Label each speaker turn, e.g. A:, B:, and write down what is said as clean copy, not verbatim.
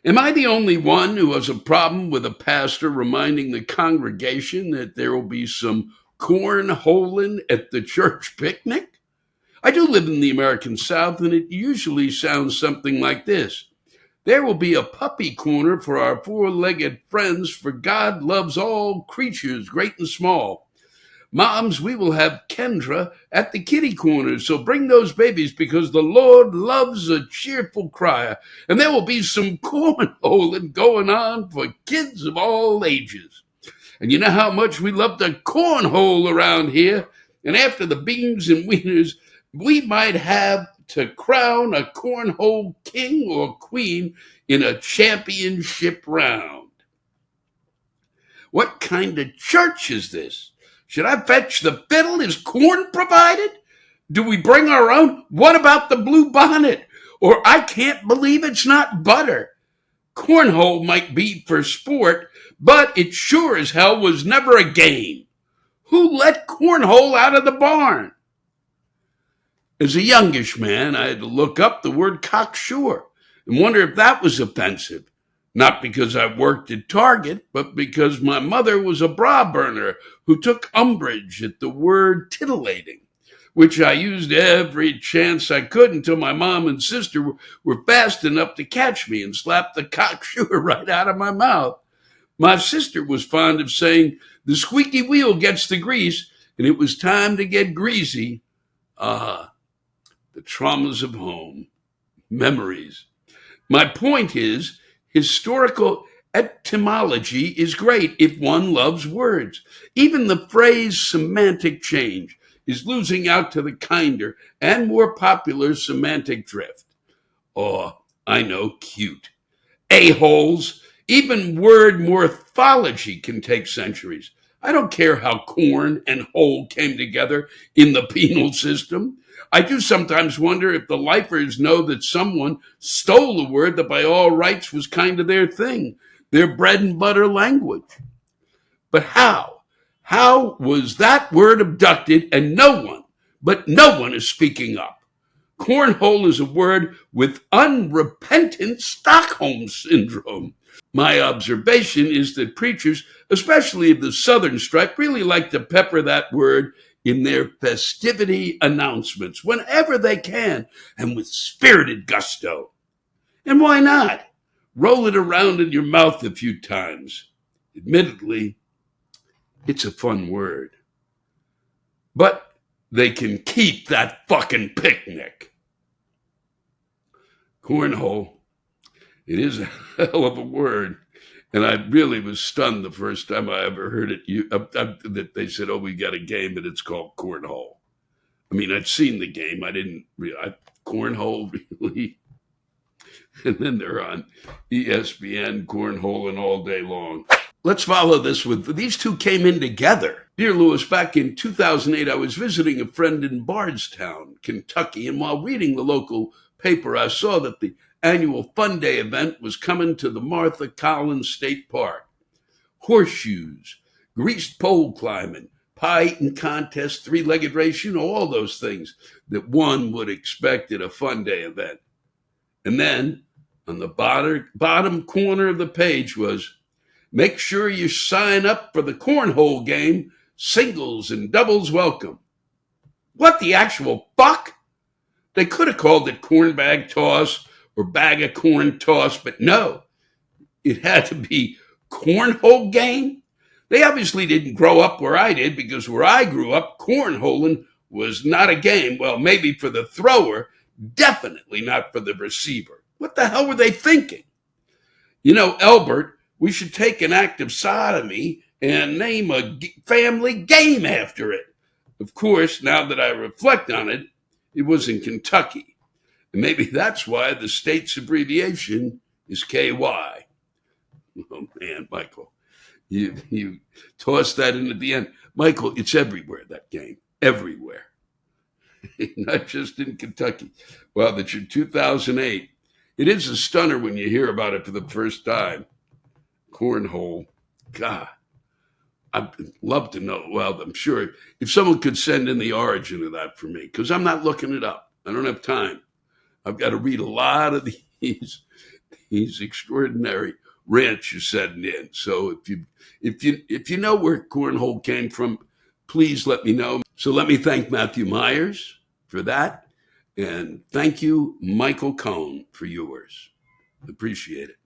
A: Am I the only one who has a problem with a pastor reminding the congregation that there will be some cornholing at the church picnic? I do live in the American South, and it usually sounds something like this. There will be a puppy corner for our four-legged friends, for God loves all creatures, great and small. Moms, we will have Kendra at the kitty corner, so bring those babies because the Lord loves a cheerful crier. And there will be some cornholing going on for kids of all ages. And you know how much we love to cornhole around here. And after the beans and wieners, we might have to crown a cornhole king or queen in a championship round. What kind of church is this? Should I fetch the fiddle? Is corn provided? Do we bring our own? What about the blue bonnet? Or I can't believe it's not butter. Cornhole might be for sport, but it sure as hell was never a game. Who let cornhole out of the barn? As a youngish man, I had to look up the word cocksure and wonder if that was offensive. Not because I worked at Target, but because my mother was a bra burner who took umbrage at the word titillating, which I used every chance I could until my mom and sister were fast enough to catch me and slap the cocksure right out of my mouth. My sister was fond of saying, the squeaky wheel gets the grease, and it was time to get greasy. Ah, the traumas of home. Memories. My point is, historical etymology is great if one loves words. Even the phrase semantic change is losing out to the kinder and more popular semantic drift. Oh, I know, cute. A-holes. Even word morphology can take centuries. I don't care how corn and hole came together in the penal system. I do sometimes wonder if the lifers know that someone stole a word that by all rights was kind of their thing, their bread and butter language. But how? How was that word abducted and no one is speaking up? Cornhole is a word with unrepentant Stockholm syndrome. My observation is that preachers, especially of the Southern stripe, really like to pepper that word in their festivity announcements whenever they can and with spirited gusto. And why not? Roll it around in your mouth a few times. Admittedly, it's a fun word. But they can keep that fucking picnic. Cornhole. It is a hell of a word. And I really was stunned the first time I ever heard it. That they said, oh, we got a game and it's called Cornhole. I mean, I'd seen the game. I didn't realize Cornhole, really? And then they're on ESPN, Cornhole, and all day long. Let's follow this with, these two came in together. Dear Lewis, back in 2008, I was visiting a friend in Bardstown, Kentucky. And while reading the local paper, I saw that the annual Fun Day event was coming to the Martha Collins State Park. Horseshoes, greased pole climbing, pie eating contest, three-legged race, all those things that one would expect at a Fun Day event. And then on the bottom corner of the page was, make sure you sign up for the cornhole game, singles and doubles welcome. What the actual fuck? They could have called it cornbag toss or bag of corn toss, but no, it had to be cornhole game. They obviously didn't grow up where I did, because where I grew up, cornholing was not a game. Well, maybe for the thrower, definitely not for the receiver. What the hell were they thinking? Elbert, we should take an act of sodomy and name a family game after it. Of course, now that I reflect on it, it was in Kentucky. And maybe that's why the state's abbreviation is KY. Oh, man, Michael, you tossed that in at the end. Michael, it's everywhere, that game. Everywhere. Not just in Kentucky. Well, that's your 2008. It is a stunner when you hear about it for the first time. Cornhole. God, I'd love to know. Well, I'm sure if someone could send in the origin of that for me, because I'm not looking it up. I don't have time. I've got to read a lot of these He's extraordinary. Ranch is setting in. So if you know where cornhole came from, please let me know. So let me thank Matthew Myers for that. And thank you, Michael Cohn, for yours. Appreciate it.